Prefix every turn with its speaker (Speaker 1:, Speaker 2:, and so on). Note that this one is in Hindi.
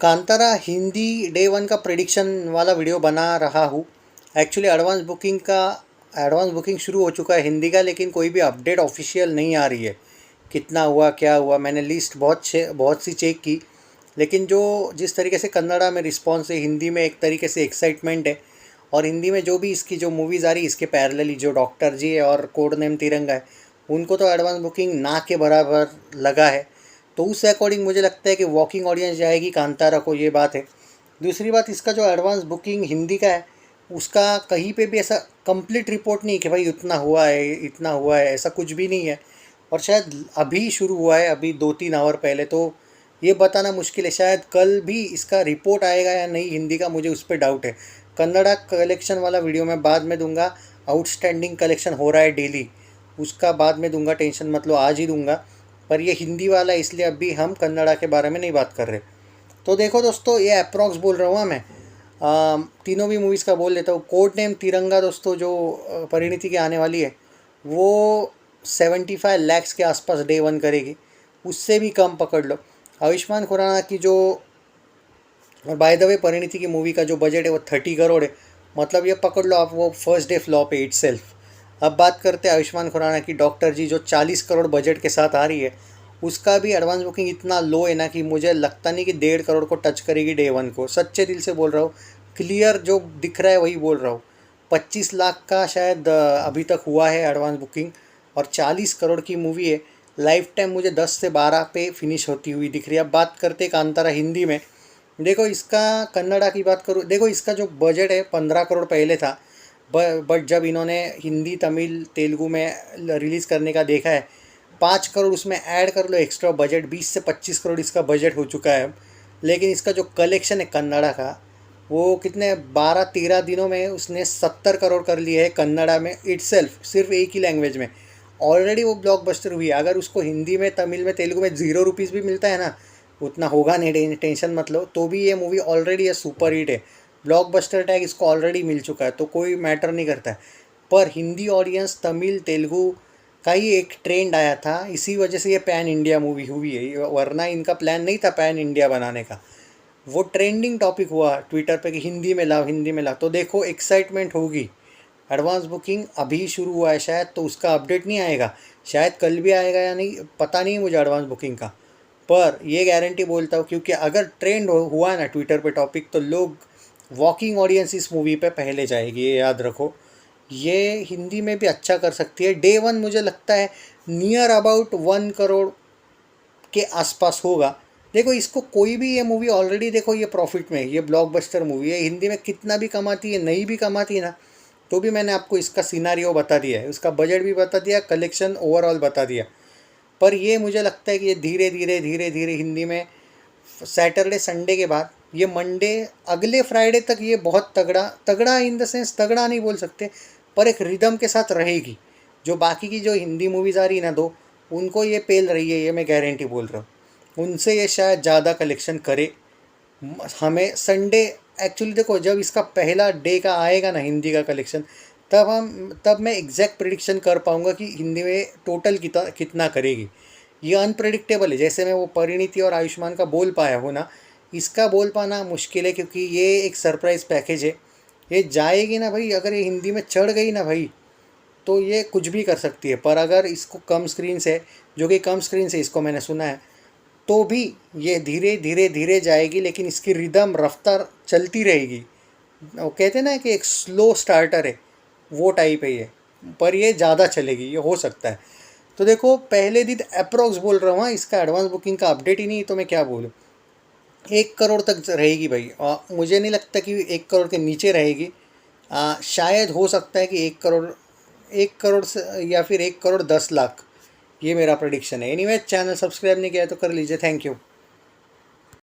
Speaker 1: कांतारा हिंदी डे वन का प्रेडिक्शन वाला वीडियो बना रहा हूँ। एक्चुअली एडवांस बुकिंग शुरू हो चुका है हिंदी का, लेकिन कोई भी अपडेट ऑफिशियल नहीं आ रही है। कितना हुआ क्या हुआ, मैंने लिस्ट बहुत सी चेक की, लेकिन जो जिस तरीके से कन्नड़ा में रिस्पॉन्स है, हिंदी में एक तरीके से एक्साइटमेंट है। और हिंदी में जो भी इसकी जो मूवीज़ आ रही है इसके पैरेलली, जो डॉक्टर जी है और कोड नेम तिरंगा है, उनको तो एडवांस बुकिंग ना के बराबर लगा है। तो उस अकॉर्डिंग मुझे लगता है कि वॉकिंग ऑडियंस जाएगी कांतारा को, ये बात है। दूसरी बात, इसका जो एडवांस बुकिंग हिंदी का है उसका कहीं पे भी ऐसा कंप्लीट रिपोर्ट नहीं कि भाई इतना हुआ है इतना हुआ है, ऐसा कुछ भी नहीं है। और शायद अभी शुरू हुआ है, अभी 2-3 आवर पहले, तो ये बताना मुश्किल है। शायद कल भी इसका रिपोर्ट आएगा या नहीं हिंदी का, मुझे उस पर डाउट है। कन्नड़ा कलेक्शन वाला वीडियो मैं बाद में दूंगा। आउटस्टैंडिंग कलेक्शन हो रहा है डेली, उसका बाद में दूंगा, टेंशन मत लो, आज ही दूंगा। पर ये हिंदी वाला, इसलिए अभी हम कन्नड़ा के बारे में नहीं बात कर रहे। तो देखो दोस्तों, ये अप्रॉक्स बोल रहा हूँ मैं। तीनों भी मूवीज़ का बोल लेता हूँ। कोड नेम तिरंगा दोस्तों, जो परिणीति की आने वाली है, वो 75 लैक्स के आसपास डे वन करेगी, उससे भी कम पकड़ लो। आयुष्मान खुराना की जो, और बाय द वे परिणीति की मूवी का जो बजट है वो 30 करोड़ है, मतलब ये पकड़ लो आप, वो फर्स्ट डे फ्लॉप है इटसेल्फ। अब बात करते हैं आयुष्मान खुराना की डॉक्टर जी, जो 40 करोड़ बजट के साथ आ रही है। उसका भी एडवांस बुकिंग इतना लो है ना कि मुझे लगता नहीं कि 1.5 करोड़ को टच करेगी डे वन को। सच्चे दिल से बोल रहा हूँ, क्लियर जो दिख रहा है वही बोल रहा हूँ। 25 लाख का शायद अभी तक हुआ है एडवांस बुकिंग, और 40 करोड़ की मूवी है। लाइफ टाइम मुझे 10 से 12 पे फिनिश होती हुई दिख रही है। अब बात करते कांतारा हिंदी में। देखो, इसका कन्नड़ा की बात करूँ, देखो इसका जो बजट है 15 करोड़ पहले था, बट जब इन्होंने हिंदी तमिल तेलुगु में रिलीज़ करने का देखा है, 5 करोड़ उसमें ऐड कर लो एक्स्ट्रा बजट, 20 से 25 करोड़ इसका बजट हो चुका है। लेकिन इसका जो कलेक्शन है कन्नड़ा का, वो कितने 12-13 दिनों में उसने 70 करोड़ कर लिए है कन्नड़ा में इटसेल्फ, सिर्फ एक ही लैंग्वेज में। ऑलरेडी वो ब्लॉकबस्टर हुई है। अगर उसको हिंदी में, तमिल में, तेलुगु में 0 रुपीज़ भी मिलता है ना, उतना होगा नहीं, टेंशन मत लो, तो भी ये मूवी ऑलरेडी ये सुपर हिट है। ब्लॉकबस्टर टैग इसको ऑलरेडी मिल चुका है, तो कोई मैटर नहीं करता है। पर हिंदी ऑडियंस, तमिल तेलुगु का ही एक ट्रेंड आया था, इसी वजह से ये पैन इंडिया मूवी हुई है, वरना इनका प्लान नहीं था पैन इंडिया बनाने का। वो ट्रेंडिंग टॉपिक हुआ ट्विटर पे कि हिंदी में लाओ, हिंदी में लाओ, तो देखो एक्साइटमेंट होगी। एडवांस बुकिंग अभी शुरू हुआ है शायद, तो उसका अपडेट नहीं आएगा, शायद कल भी आएगा या नहीं पता नहीं मुझे एडवांस बुकिंग का। पर ये गारंटी बोलता हूँ, क्योंकि अगर ट्रेंड हुआ ना ट्विटर पे टॉपिक, तो लोग, वॉकिंग ऑडियंस इस मूवी पे पहले जाएगी, ये याद रखो। ये हिंदी में भी अच्छा कर सकती है। डे वन मुझे लगता है नियर अबाउट 1 करोड़ के आसपास होगा। देखो, इसको कोई भी, ये मूवी ऑलरेडी देखो ये प्रॉफिट में है, ये ब्लॉकबस्टर मूवी है। हिंदी में कितना भी कमाती है, नहीं भी कमाती है ना, तो भी मैंने आपको इसका सिनारियो बता दिया है, उसका बजट भी बता दिया, कलेक्शन ओवरऑल बता दिया। पर ये मुझे लगता है कि ये धीरे धीरे धीरे धीरे हिंदी में सैटरडे संडे के बाद, ये मंडे अगले फ्राइडे तक ये बहुत तगड़ा तगड़ा, इन द सेंस तगड़ा नहीं बोल सकते, पर एक रिदम के साथ रहेगी। जो बाकी की जो हिंदी मूवीज़ आ रही है ना दो, उनको ये पेल रही है, ये मैं गारंटी बोल रहा हूँ। उनसे ये शायद ज़्यादा कलेक्शन करे। हमें संडे, एक्चुअली देखो, जब इसका पहला डे का आएगा ना हिंदी का कलेक्शन, तब मैं एग्जैक्ट प्रिडिक्शन कर पाऊँगा कि हिंदी में टोटल कितना करेगी। ये अनप्रेडिक्टेबल है। जैसे मैं वो परिणीति और आयुष्मान का बोल पाया हूँ ना, इसका बोल पाना मुश्किल है, क्योंकि ये एक सरप्राइज़ पैकेज है। ये जाएगी ना भाई, अगर ये हिंदी में चढ़ गई ना भाई, तो ये कुछ भी कर सकती है। पर अगर इसको कम स्क्रीन से, जो कि कम स्क्रीन से इसको मैंने सुना है, तो भी ये धीरे धीरे धीरे जाएगी, लेकिन इसकी रिदम, रफ्तार चलती रहेगी। वो कहते हैं ना कि एक स्लो स्टार्टर है, वो टाइप है ये। पर ये ज़्यादा चलेगी, ये हो सकता है। तो देखो, पहले दिन अप्रोक्स बोल रहा हूँ, इसका एडवांस बुकिंग का अपडेट ही नहीं, तो मैं क्या बोलूँ। 1 करोड़ तक रहेगी भाई, और मुझे नहीं लगता कि 1 करोड़ के नीचे रहेगी। शायद हो सकता है कि 1 करोड़, 1 करोड़ से, या फिर 1 करोड़ 10 लाख, ये मेरा प्रेडिक्शन है। एनीवे, चैनल सब्सक्राइब नहीं किया तो कर लीजिए। Thank you.